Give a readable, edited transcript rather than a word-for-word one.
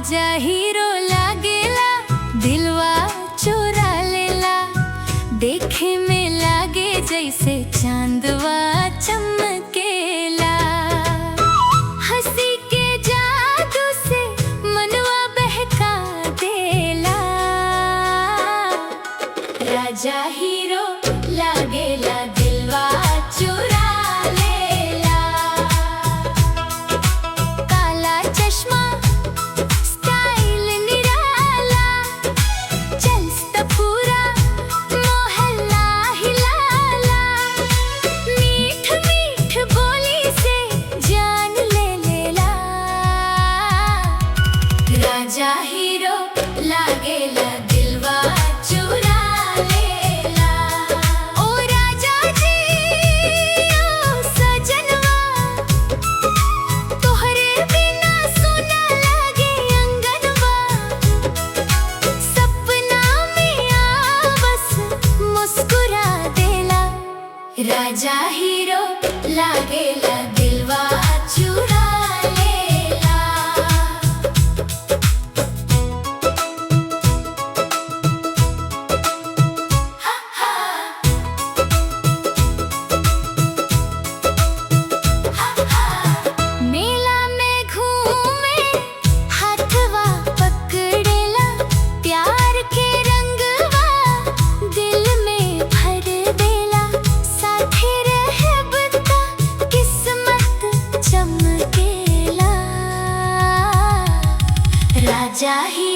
राजा hero लागेला, दिलवा चुरा लेला। देखे में लागे जैसे चांदवा चमकेला। हंसी के जादू से मनवा बहका देला। राजा हीरो लागेला, दिलवा चुरा लेला। काला चश्मा स्टाइल निराला, चलस्त पूरा मोहल्ला हिलाला। मीठ मीठ बोली से जान ले लेला। राजा हीरो लागेला, दिलवा चुरा लेला। ओ राजा जी ओ सजनवा, तोहरे बिना सुना लागे अंगनवा। सपना में बस मुस्कुरा देला। राजा हीरो लागेला, दिलवा चुरा लेला। मेला में घूमे हाथवा पकड़ेला। प्यार के रंगवा दिल में भर देला। साथे रहब त किस्मत चमकेला। राजा ही